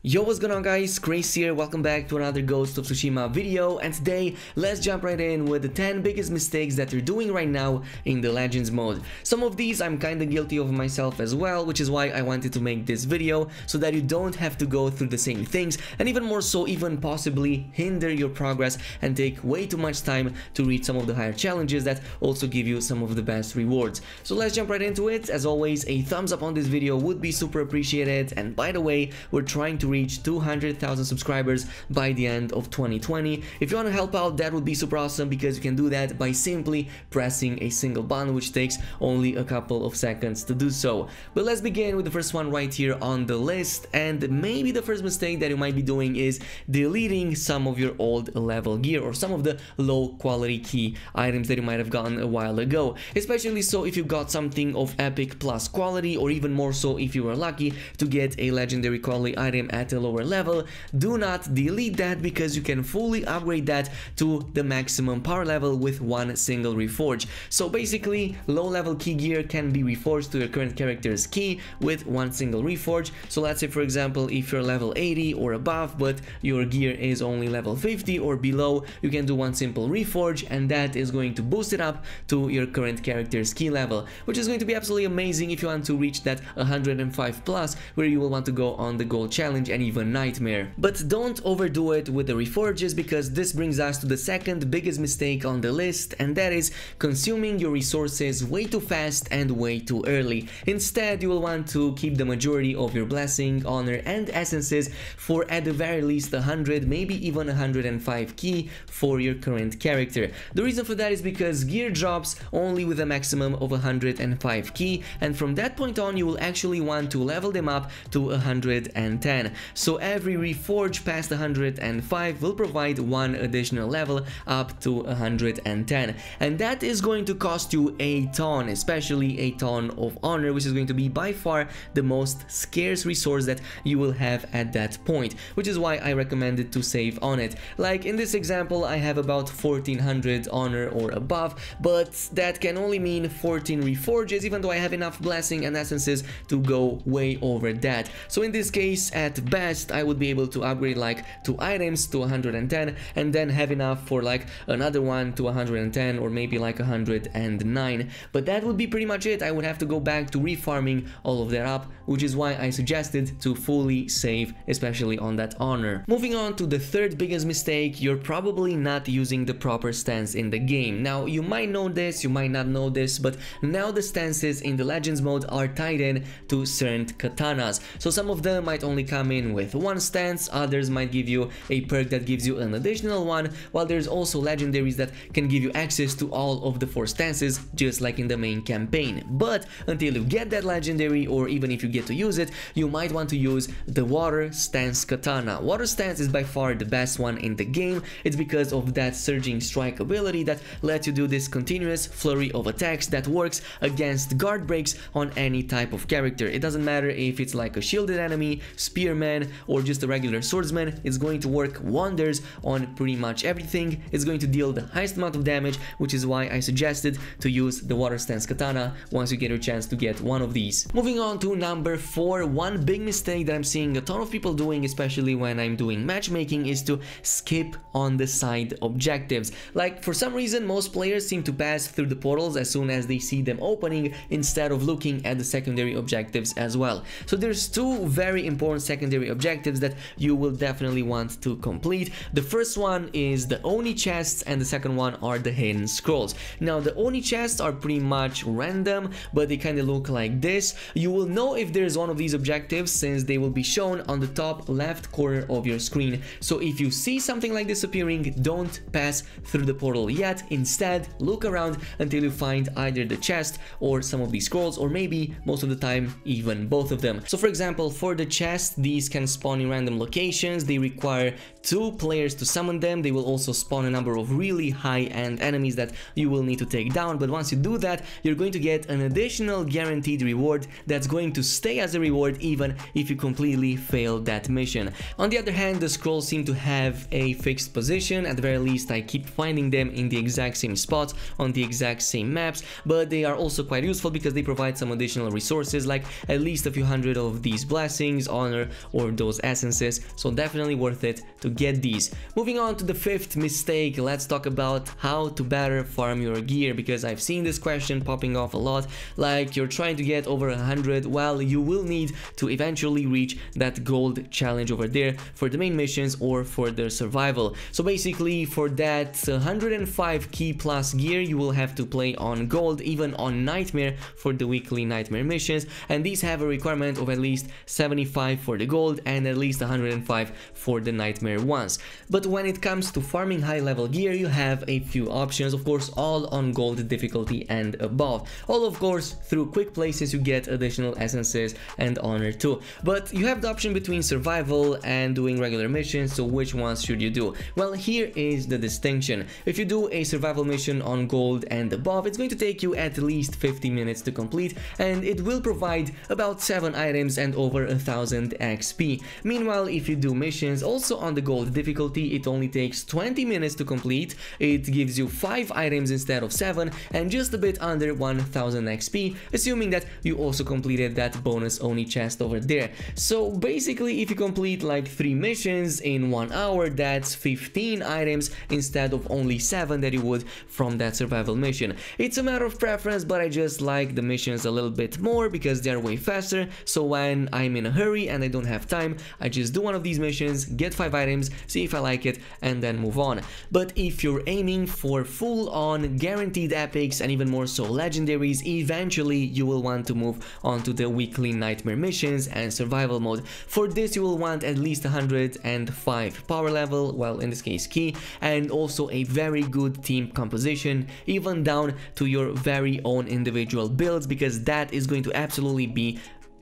Yo, what's going on guys, Grace here, welcome back to another Ghost of Tsushima video, and today let's jump right in with the 10 biggest mistakes that you're doing right now in the Legends mode. Some of these I'm kinda guilty of myself as well, which is why I wanted to make this video, so that you don't have to go through the same things, and even more so, even possibly hinder your progress and take way too much time to reach some of the higher challenges that also give you some of the best rewards. So let's jump right into it. As always, a thumbs up on this video would be super appreciated, and by the way, we're trying to reach 200,000 subscribers by the end of 2020. If you want to help out, that would be super awesome, because you can do that by simply pressing a single button, which takes only a couple of seconds to do so. But let's begin with the first one right here on the list, and maybe the first mistake that you might be doing is deleting some of your old level gear or some of the low quality key items that you might have gotten a while ago, especially so if you got something of epic plus quality, or even more so if you were lucky to get a legendary quality item at a lower level. Do not delete that, because you can fully upgrade that to the maximum power level with one single reforge. So basically, low level key gear can be reforged to your current character's key with one single reforge. So let's say, for example, if you're level 80 or above but your gear is only level 50 or below, you can do one simple reforge, and that is going to boost it up to your current character's key level, which is going to be absolutely amazing if you want to reach that 105 plus, where you will want to go on the gold challenge and even nightmare. But don't overdo it with the reforges, because this brings us to the second biggest mistake on the list, and that is consuming your resources way too fast and way too early. Instead, you will want to keep the majority of your blessing, honor and essences for at the very least 100, maybe even 105 key for your current character. The reason for that is because gear drops only with a maximum of 105 key, and from that point on you will actually want to level them up to 110. So every reforge past 105 will provide one additional level up to 110, and that is going to cost you a ton, especially a ton of honor, which is going to be by far the most scarce resource that you will have at that point, which is why I recommended to save on it. Like in this example, I have about 1400 honor or above, but that can only mean 14 reforges, even though I have enough blessing and essences to go way over that. So in this case, at best, I would be able to upgrade like 2 items to 110, and then have enough for like another one to 110, or maybe like 109. But that would be pretty much it. I would have to go back to refarming all of that up, which is why I suggested to fully save, especially on that honor. Moving on to the third biggest mistake, you're probably not using the proper stance in the game. Now, you might know this, you might not know this, but now the stances in the Legends mode are tied in to certain katanas. So some of them might only come in with one stance, others might give you a perk that gives you an additional one, while there's also legendaries that can give you access to all of the 4 stances, just like in the main campaign. But until you get that legendary, or even if you get to use it, you might want to use the water stance katana. Water stance is by far the best one in the game. It's because of that surging strike ability that lets you do this continuous flurry of attacks that works against guard breaks on any type of character. It doesn't matter if it's like a shielded enemy, spearman, or just a regular swordsman. It's going to work wonders on pretty much everything. It's going to deal the highest amount of damage, which is why I suggested to use the water stance katana once you get a chance to get one of these. Moving on to number 4, one big mistake that I'm seeing a ton of people doing, especially when I'm doing matchmaking, is to skip on the side objectives. Like, for some reason, most players seem to pass through the portals as soon as they see them opening, instead of looking at the secondary objectives as well. So there's 2 very important secondary objectives that you will definitely want to complete. The first one is the Oni chests, and the second one are the hidden scrolls. Now, the Oni chests are pretty much random, but they kind of look like this. You will know if there's one of these objectives since they will be shown on the top left corner of your screen. So if you see something like this appearing, don't pass through the portal yet. Instead, look around until you find either the chest or some of these scrolls, or maybe most of the time even both of them. So for example, for the chest, these can spawn in random locations. They require 2 players to summon them. They will also spawn a number of really high-end enemies that you will need to take down, but once you do that, you're going to get an additional guaranteed reward that's going to stay as a reward even if you completely fail that mission. On the other hand, the scrolls seem to have a fixed position. At the very least, I keep finding them in the exact same spots on the exact same maps, but they are also quite useful because they provide some additional resources, like at least a few hundred of these blessings, honor, or those essences, so definitely worth it to get these. Moving on to the 5th mistake, let's talk about how to better farm your gear, because I've seen this question popping off a lot, like you're trying to get over 100, well, you will need to eventually reach that gold challenge over there for the main missions or for the survival. So basically, for that 105 key plus gear, you will have to play on gold, even on nightmare for the weekly nightmare missions, and these have a requirement of at least 75 for the gold and at least 105 for the nightmare ones. But when it comes to farming high level gear, you have a few options, of course, all on gold difficulty and above. All, of course, through quick places you get additional essences and honor too. But you have the option between survival and doing regular missions, so which ones should you do? Well, here is the distinction. If you do a survival mission on gold and above, it's going to take you at least 50 minutes to complete, and it will provide about 7 items and over 1000 XP. Meanwhile, if you do missions also on the gold difficulty, it only takes 20 minutes to complete, it gives you 5 items instead of 7 and just a bit under 1000 XP, assuming that you also completed that bonus Oni chest over there. So basically, if you complete like 3 missions in 1 hour, that's 15 items instead of only 7 that you would from that survival mission. It's a matter of preference, but I just like the missions a little bit more because they're way faster, so when I'm in a hurry and I don't have time, I just do one of these missions, get 5 items, see if I like it, and then move on. But if you're aiming for full-on guaranteed epics and even more so legendaries, eventually you will want to move on to the weekly nightmare missions and survival mode. For this, you will want at least 105 power level, well, in this case key, and also a very good team composition, even down to your very own individual builds, because that is going to absolutely be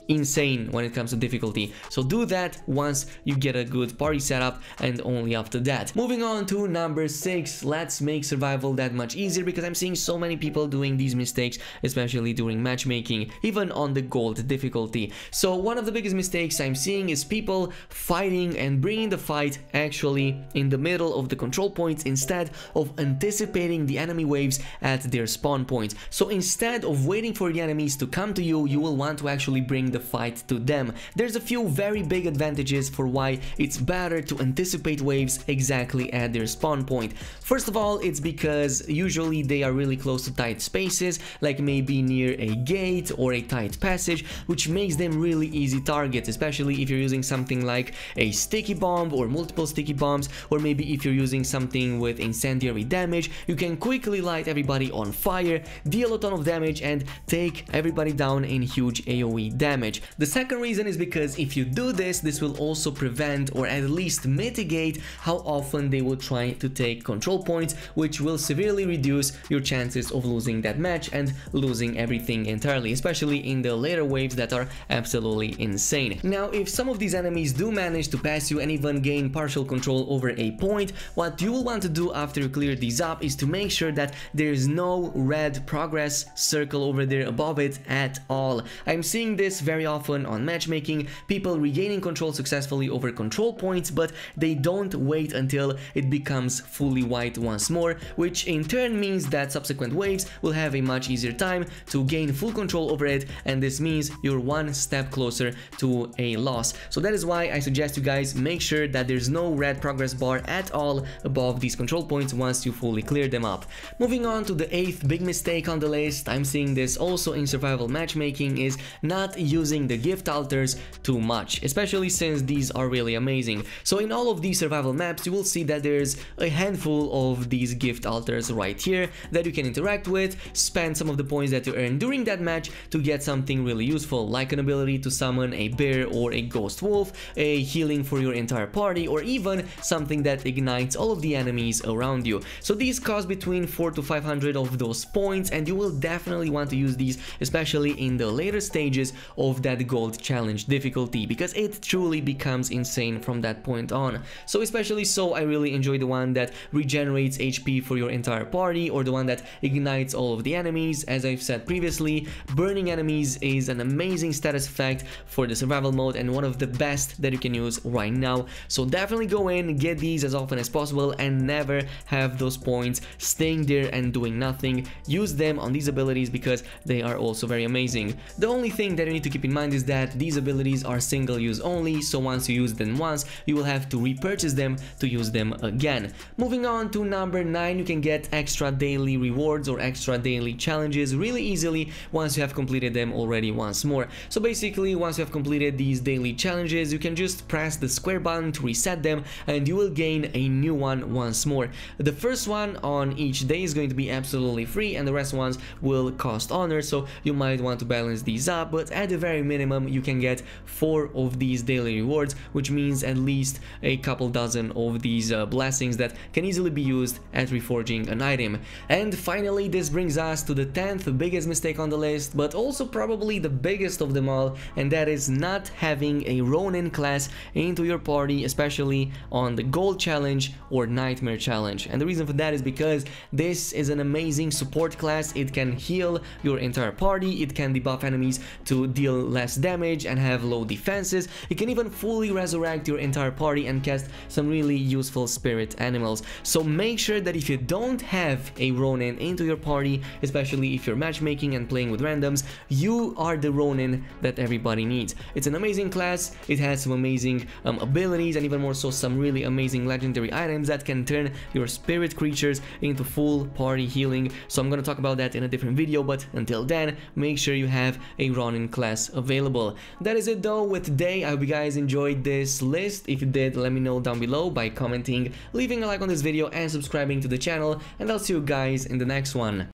insane when it comes to difficulty. So do that once you get a good party setup, and only after that. Moving on to number 6, let's make survival that much easier, because I'm seeing so many people doing these mistakes, especially during matchmaking, even on the gold difficulty. So one of the biggest mistakes I'm seeing is people fighting and bringing the fight actually in the middle of the control points instead of anticipating the enemy waves at their spawn points. So instead of waiting for the enemies to come to you, you will want to actually bring the fight to them. There's a few very big advantages for why it's better to anticipate waves exactly at their spawn point. First of all, it's because usually they are really close to tight spaces, like maybe near a gate or a tight passage, which makes them really easy targets, especially if you're using something like a sticky bomb or multiple sticky bombs, or maybe if you're using something with incendiary damage, you can quickly light everybody on fire, deal a ton of damage, and take everybody down in huge AoE damage. The second reason is because if you do this, this will also prevent or at least mitigate how often they will try to take control points, which will severely reduce your chances of losing that match and losing everything entirely, especially in the later waves that are absolutely insane. Now, if some of these enemies do manage to pass you and even gain partial control over a point, what you will want to do after you clear these up is to make sure that there is no red progress circle over there above it at all. I'm seeing this very often on matchmaking, people regaining control successfully over control points, but they don't wait until it becomes fully white once more, which in turn means that subsequent waves will have a much easier time to gain full control over it, and this means you're one step closer to a loss. So that is why I suggest you guys make sure that there's no red progress bar at all above these control points once you fully clear them up. Moving on to the 8th big mistake on the list, I'm seeing this also in survival matchmaking, is not using the gift altars too much, especially since these are really amazing. So in all of these survival maps, you will see that there's a handful of these gift altars right here that you can interact with, spend some of the points that you earn during that match to get something really useful, like an ability to summon a bear or a ghost wolf, a healing for your entire party, or even something that ignites all of the enemies around you. So these cost between 400 to 500 of those points, and you will definitely want to use these, especially in the later stages of of that gold challenge difficulty, because it truly becomes insane from that point on. So especially so, I really enjoy the one that regenerates HP for your entire party, or the one that ignites all of the enemies. As I've said previously, burning enemies is an amazing status effect for the survival mode and one of the best that you can use right now. So definitely go in, get these as often as possible, and never have those points staying there and doing nothing. Use them on these abilities because they are also very amazing. The only thing that you need to keep in mind is that these abilities are single use only, so once you use them once, you will have to repurchase them to use them again. Moving on to number 9, you can get extra daily rewards or extra daily challenges really easily once you have completed them already once more. So basically, once you have completed these daily challenges, you can just press the square button to reset them and you will gain a new one once more. The first one on each day is going to be absolutely free and the rest ones will cost honor, so you might want to balance these up, but at the very minimum you can get 4 of these daily rewards, which means at least a couple dozen of these blessings that can easily be used at reforging an item. And finally, this brings us to the 10th biggest mistake on the list, but also probably the biggest of them all, and that is not having a Ronin class into your party, especially on the gold challenge or nightmare challenge. And the reason for that is because this is an amazing support class. It can heal your entire party, it can debuff enemies to deal less damage and have low defenses, it can even fully resurrect your entire party and cast some really useful spirit animals. So make sure that if you don't have a Ronin into your party, especially if you're matchmaking and playing with randoms, you are the Ronin that everybody needs. It's an amazing class, it has some amazing abilities, and even more so some really amazing legendary items that can turn your spirit creatures into full party healing. So I'm gonna talk about that in a different video, but until then, make sure you have a Ronin class available. That is it though with today. I hope you guys enjoyed this list. If you did, let me know down below by commenting, leaving a like on this video and subscribing to the channel, and I'll see you guys in the next one.